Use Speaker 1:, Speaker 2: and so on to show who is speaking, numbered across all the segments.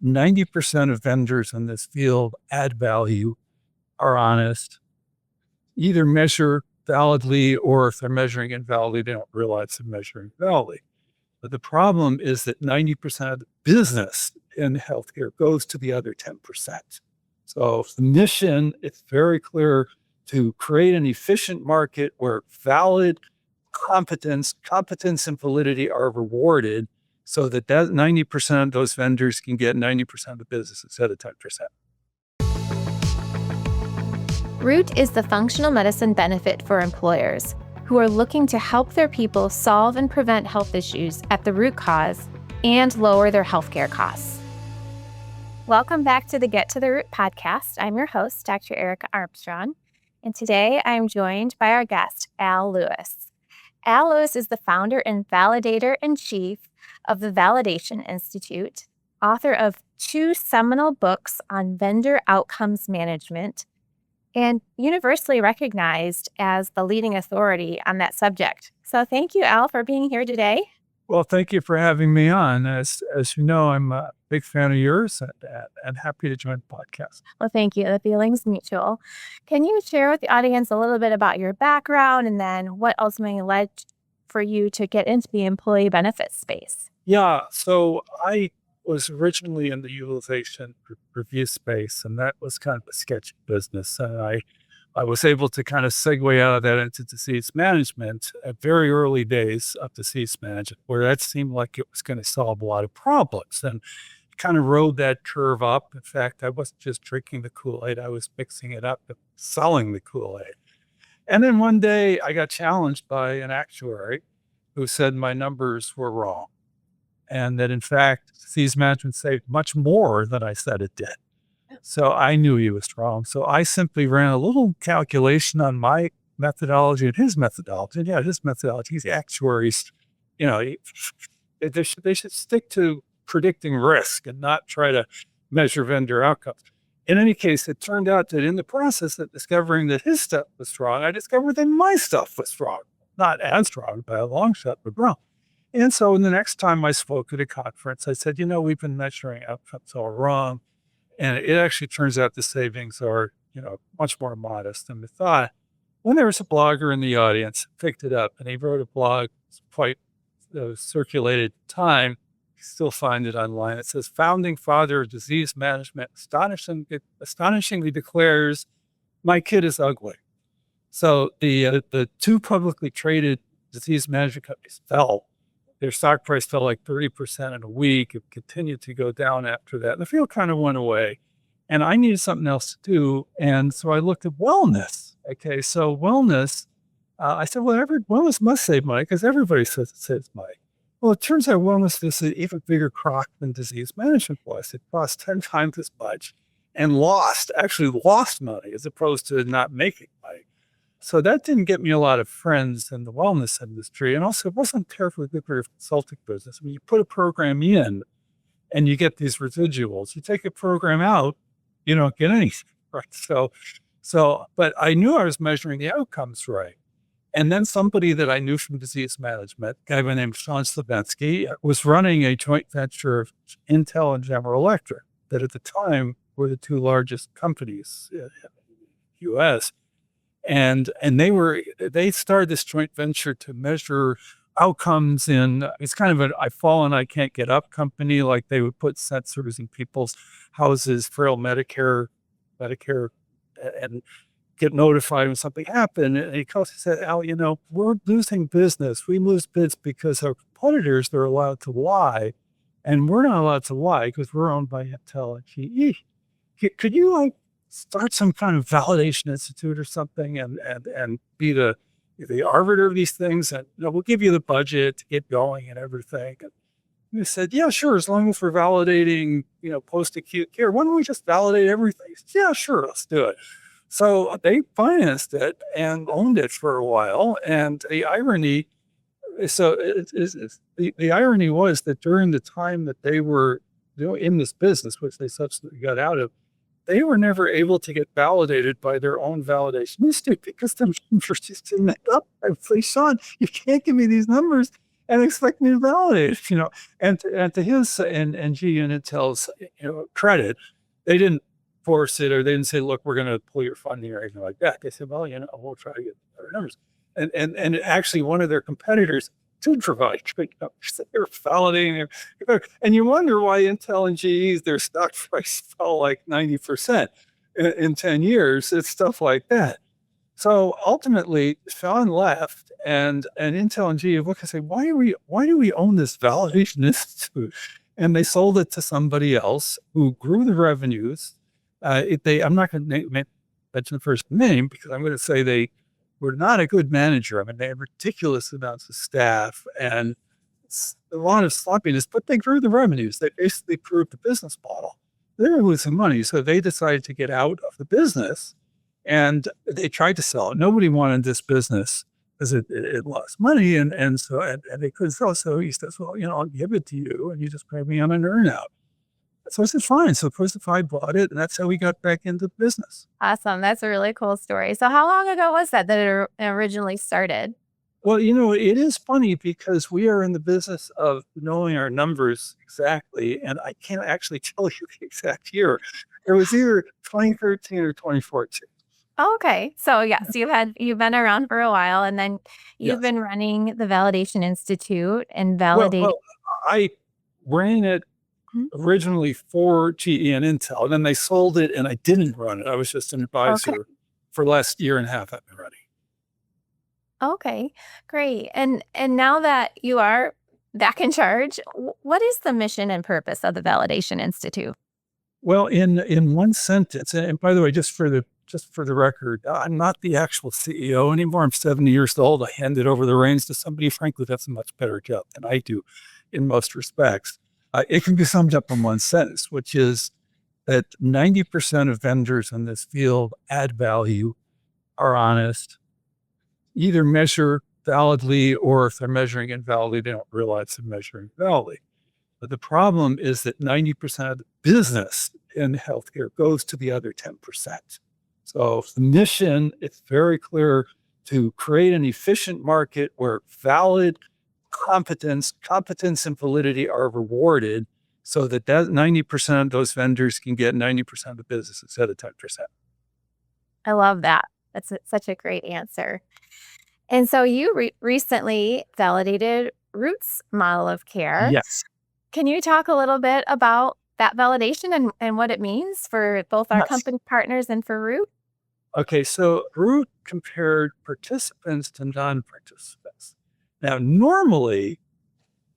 Speaker 1: 90% of vendors in this field add value, are honest, either measure validly, or if they're measuring invalidly, they don't realize they're measuring validly. But the problem is that 90% of the business in healthcare goes to the other 10%. So the mission, it's very clear to create an efficient market where valid competence and validity are rewarded so that 90% of those vendors can get 90% of the business instead of 10%.
Speaker 2: Root is the functional medicine benefit for employers who are looking to help their people solve and prevent health issues at the root cause and lower their healthcare costs. Welcome back to the Get to the Root podcast. I'm your host, Dr. Erica Armstrong, and today I'm joined by our guest, Al Lewis. Al Lewis is the founder and Validator-in-Chief of the Validation Institute, author of 2 seminal books on vendor outcomes management, and universally recognized as the leading authority on that subject. So thank you, Al, for being here today.
Speaker 1: Well, thank you for having me on. As you know, I'm a big fan of yours and happy to join the podcast.
Speaker 2: Well, thank you. The feeling's mutual. Can you share with the audience a little bit about your background and then what ultimately led for you to get into the employee benefits space?
Speaker 1: Yeah, so I was originally in the utilization review space, and that was kind of a sketchy business. And I was able to kind of segue out of that into disease management at very early days of disease management, where that seemed like it was going to solve a lot of problems. And kind of rode that curve up. In fact, I wasn't just drinking the Kool-Aid, I was mixing it up and selling the Kool-Aid. And then one day I got challenged by an actuary who said my numbers were wrong, and that in fact, disease management saved much more than I said it did. So I knew he was wrong. So I simply ran a little calculation on my methodology and his methodology. And yeah, his methodology, he's actuaries, they should stick to predicting risk and not try to measure vendor outcomes. In any case, it turned out that in the process of discovering that his stuff was wrong, I discovered that my stuff was wrong. Not as wrong by a long shot, but wrong. And so the next time I spoke at a conference, I said, we've been measuring outcomes all wrong. And it actually turns out the savings are, much more modest than we thought. When there was a blogger in the audience, picked it up, and he wrote a blog, quite circulated time. You still find it online. It says, "Founding Father of Disease Management astonishingly declares, my kid is ugly." So the 2 publicly traded disease management companies fell. Their stock price fell like 30% in a week. It continued to go down after that. And the field kind of went away. And I needed something else to do. And so I looked at wellness. Okay, so wellness, I said, wellness must save money because everybody says it saves money. Well, it turns out wellness is an even bigger crock than disease management was. It cost 10 times as much and actually lost money as opposed to not making money. So that didn't get me a lot of friends in the wellness industry. And also it wasn't terribly good for your consulting business. I mean, you put a program in and you get these residuals. You take a program out, you don't get anything, right? But I knew I was measuring the outcomes right. And then somebody that I knew from disease management, a guy by the name of Sean Slavinsky, was running a joint venture of Intel and General Electric that at the time were the 2 largest companies in the U.S. And they started this joint venture to measure outcomes it's kind of an I fall and I can't get up company. Like they would put sensors in people's houses, frail Medicare, and get notified when something happened. And he said, "Al, we're losing business. We lose bids because our competitors are allowed to lie. And we're not allowed to lie because we're owned by Intel and GE. Could you start some kind of validation institute or something and be the arbiter of these things? And we'll give you the budget to get going and everything." And he said, "Yeah, sure. As long as we're validating, post-acute care, why don't we just validate everything?" He said, "Yeah, sure. Let's do it." So they financed it and owned it for a while. And the irony, the irony was that during the time that they were in this business, which they subsequently got out of, they were never able to get validated by their own validation institute because the numbers just didn't add up. I say, "Sean, you can't give me these numbers." and expect me to validate it, and to his and G and Intel's, credit, they didn't force it, or they didn't say, look, we're going to pull your funding or anything like that. They said, well, we'll try to get better numbers. And actually one of their competitors did provide good numbers. They were validating and you wonder why Intel and GE's, their stock price fell like 90% in 10 years. It's stuff like that. So ultimately, Sean left, and Intel and GE look and say, why do we own this validation institute? And they sold it to somebody else who grew the revenues. I'm not going to mention the first name because I'm going to say they were not a good manager. I mean, they had ridiculous amounts of staff and a lot of sloppiness, but they grew the revenues. They basically proved the business model. They were losing money, so they decided to get out of the business, and they tried to sell it. Nobody wanted this business because it lost money, and they couldn't sell it. So he says, well, I'll give it to you, and you just pay me on an earnout. So I said, fine. So Crucify bought it, and that's how we got back into the business.
Speaker 2: Awesome. That's a really cool story. So how long ago was that it originally started?
Speaker 1: Well, it is funny because we are in the business of knowing our numbers exactly, and I can't actually tell you the exact year. It was either 2013 or 2014.
Speaker 2: Oh, okay. So yes, you've been around for a while, and then you've
Speaker 1: Yes.
Speaker 2: been running the Validation Institute and
Speaker 1: Well,
Speaker 2: validating.
Speaker 1: I ran it
Speaker 2: Mhm.
Speaker 1: originally for GE and Intel, and then they sold it, and I didn't run it. I was just an
Speaker 2: Okay.
Speaker 1: advisor for the last year and a half I've been running.
Speaker 2: Okay. Great. And now that you are back in charge, what is the mission and purpose of the Validation Institute?
Speaker 1: Well, in one sentence, and by the way, just for the record, I'm not the actual CEO anymore. I'm 70 years old. I handed over the reins to somebody, frankly, that's a much better job than I do in most respects. It can be summed up in one sentence, which is that 90% of vendors in this field add value, are honest, either measure validly, or if they're measuring invalidly, they don't realize they're measuring validly. But the problem is that 90% of the business in healthcare goes to the other 10%. So the mission, it's very clear to create an efficient market where valid competence and validity are rewarded so that 90% of those vendors can get 90% of the business instead of 10%.
Speaker 2: I love that. That's such a great answer. And so you recently validated Root's model of care.
Speaker 1: Yes.
Speaker 2: Can you talk a little bit about that validation and what it means for both our
Speaker 1: Yes.
Speaker 2: company partners and for Root?
Speaker 1: Okay, so Root compared participants to non-participants. Now, normally,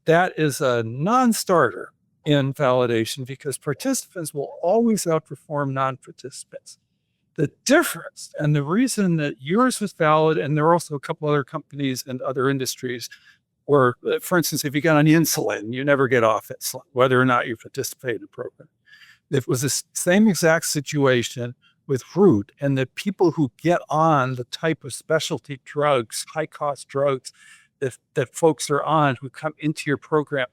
Speaker 1: that is a non-starter in validation because participants will always outperform non-participants. The difference and the reason that yours was valid, and there are also a couple other companies and other industries where, for instance, if you got on insulin, you never get off insulin, whether or not you participate in the program. It was the same exact situation with Root, and the people who get on the type of specialty drugs, high-cost drugs that folks are on who come into your program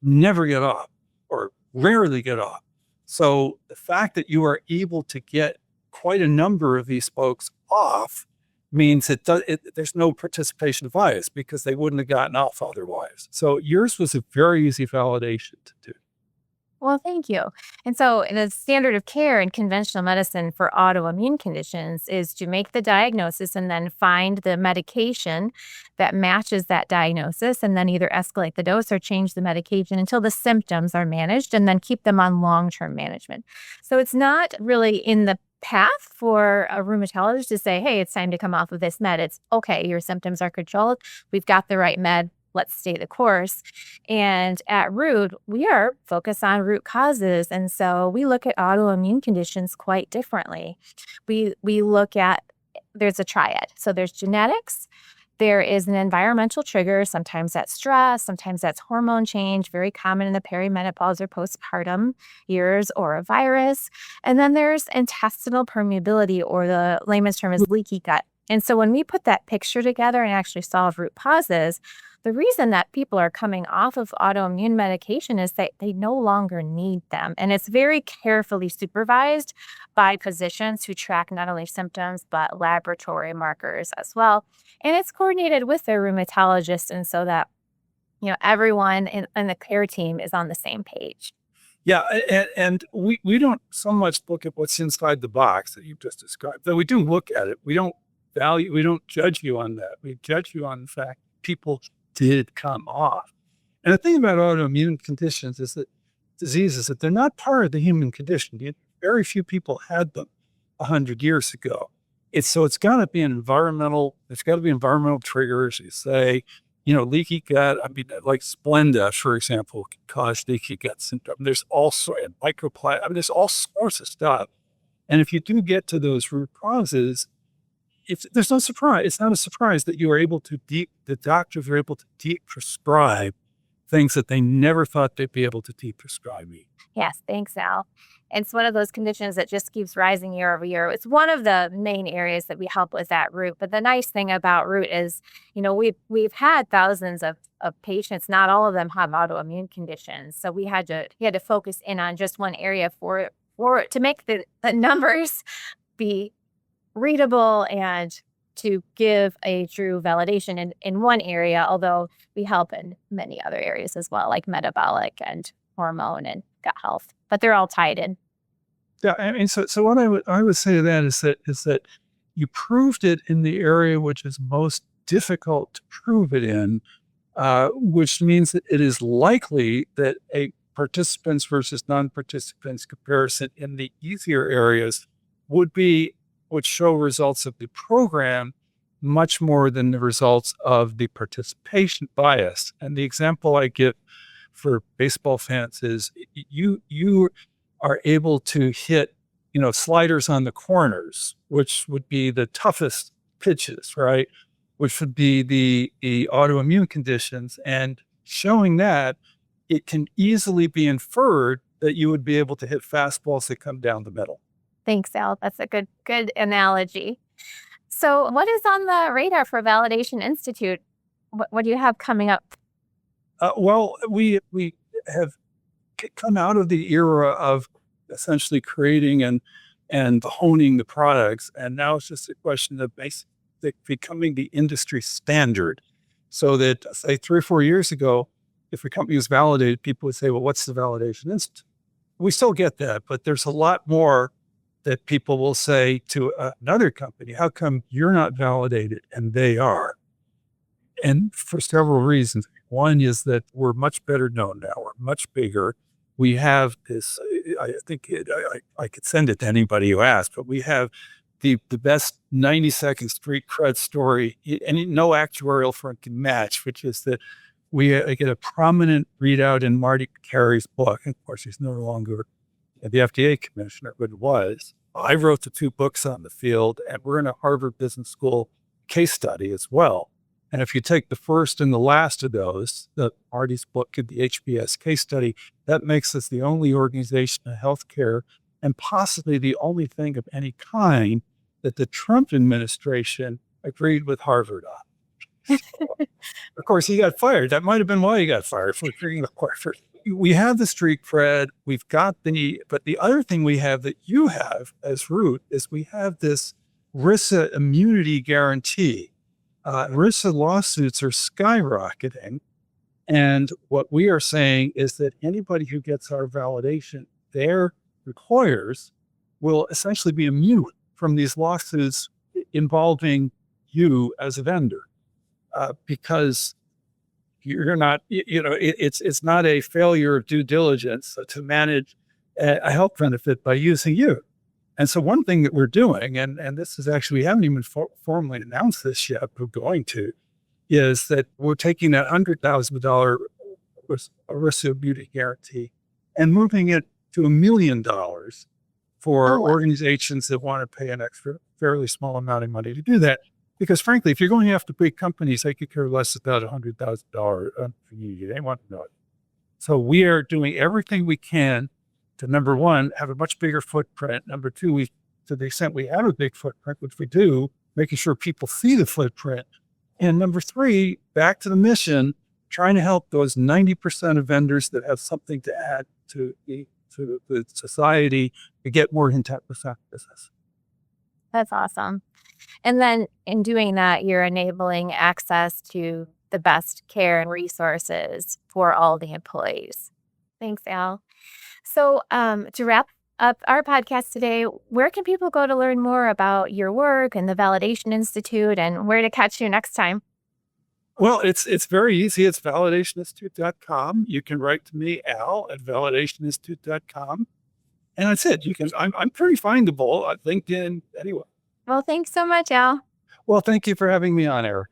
Speaker 1: never get off or rarely get off. So the fact that you are able to get quite a number of these folks off means there's no participation bias because they wouldn't have gotten off otherwise. So yours was a very easy validation to do.
Speaker 2: Well, thank you. And so the standard of care in conventional medicine for autoimmune conditions is to make the diagnosis and then find the medication that matches that diagnosis and then either escalate the dose or change the medication until the symptoms are managed and then keep them on long-term management. So it's not really in the path for a rheumatologist to say, hey, it's time to come off of this med. It's okay, your symptoms are controlled. We've got the right med. Let's stay the course. And at Root, we are focused on root causes. And so we look at autoimmune conditions quite differently. We look at, there's a triad. So there's genetics, there is an environmental trigger. Sometimes that's stress, sometimes that's hormone change, very common in the perimenopause or postpartum years, or a virus. And then there's intestinal permeability, or the layman's term is leaky gut. And so when we put that picture together and actually solve root causes, the reason that people are coming off of autoimmune medication is that they no longer need them. And it's very carefully supervised by physicians who track not only symptoms, but laboratory markers as well. And it's coordinated with their rheumatologist. And so that everyone in the care team is on the same page.
Speaker 1: Yeah, and we don't so much look at what's inside the box that you've just described, though we do look at it. We don't judge you on that. We judge you on the fact people did come off. And the thing about autoimmune conditions is that diseases that they're not part of the human condition. Very few people had them 100 years ago. It's got to be there's got to be environmental triggers. You say, leaky gut. I mean, like Splenda, for example, can cause leaky gut syndrome. There's also microplastic. I mean, there's all sorts of stuff. And if you do get to those root causes, there's no surprise. It's not a surprise that you are able to the doctors are able to de-prescribe things that they never thought they'd be able to de-prescribe.
Speaker 2: Yes, thanks, Al. It's one of those conditions that just keeps rising year over year. It's one of the main areas that we help with at Root. But the nice thing about Root is, we've had thousands of patients. Not all of them have autoimmune conditions. So we had to focus in on just one area for to make the numbers be readable and to give a true validation in one area, although we help in many other areas as well, like metabolic and hormone and gut health, but they're all tied in.
Speaker 1: Yeah, I mean, so what I would say to that is that you proved it in the area which is most difficult to prove it in, which means that it is likely that a participants versus non-participants comparison in the easier areas would show results of the program much more than the results of the participation bias. And the example I give for baseball fans is you are able to hit, sliders on the corners, which would be the toughest pitches, right? Which would be the autoimmune conditions. And showing that, it can easily be inferred that you would be able to hit fastballs that come down the middle.
Speaker 2: Thanks, Al. That's a good analogy. So what is on the radar for Validation Institute? What do you have coming up?
Speaker 1: Well, we have come out of the era of essentially creating and honing the products, and now it's just a question of basically becoming the industry standard. So that, say, 3 or 4 years ago, if a company was validated, people would say, well, what's the Validation Institute? We still get that, but there's a lot more that people will say to another company, how come you're not validated and they are? And for several reasons. One is that we're much better known now. We're much bigger. We have this, I think I could send it to anybody who asks, but we have the best 90-second street cred story, and no actuarial firm can match, which is that we get a prominent readout in Marty Carey's book. And of course, he's no longer the FDA commissioner, but was. I wrote the 2 books on the field, and we're in a Harvard Business School case study as well. And if you take the first and the last of those, the Marty's book and the HBS case study, that makes us the only organization in healthcare and possibly the only thing of any kind that the Trump administration agreed with Harvard on. So, of course, he got fired. That might have been why he got fired, for agreeing with Harvard. We have the street cred. But the other thing we have that you have as Root is we have this RISA immunity guarantee. RISA lawsuits are skyrocketing. And what we are saying is that anybody who gets our validation, their employers will essentially be immune from these lawsuits involving you as a vendor, because you're not, it's not a failure of due diligence to manage a health benefit by using you. And so one thing that we're doing, and this is actually, we haven't even formally announced this yet, but we're going to, is that we're taking that $100,000 RISA immunity guarantee and moving it to $1 million for organizations that want to pay an extra fairly small amount of money to do that. Because frankly, if you're going after big companies, they could care less about $100,000 immunity. They want to know it. So we are doing everything we can to, number one, have a much bigger footprint. Number two, to the extent we have a big footprint, which we do, making sure people see the footprint. And number three, back to the mission, trying to help those 90% of vendors that have something to add to the society to get more in 10% business.
Speaker 2: That's awesome. And then in doing that, you're enabling access to the best care and resources for all the employees. Thanks, Al. So, to wrap up our podcast today, where can people go to learn more about your work and the Validation Institute, and where to catch you next time?
Speaker 1: Well, it's very easy. It's validationinstitute.com. You can write to me, Al, at validationinstitute.com. And that's it. I'm pretty findable on LinkedIn anyway.
Speaker 2: Well, thanks so much, Al.
Speaker 1: Well, thank you for having me on, Eric.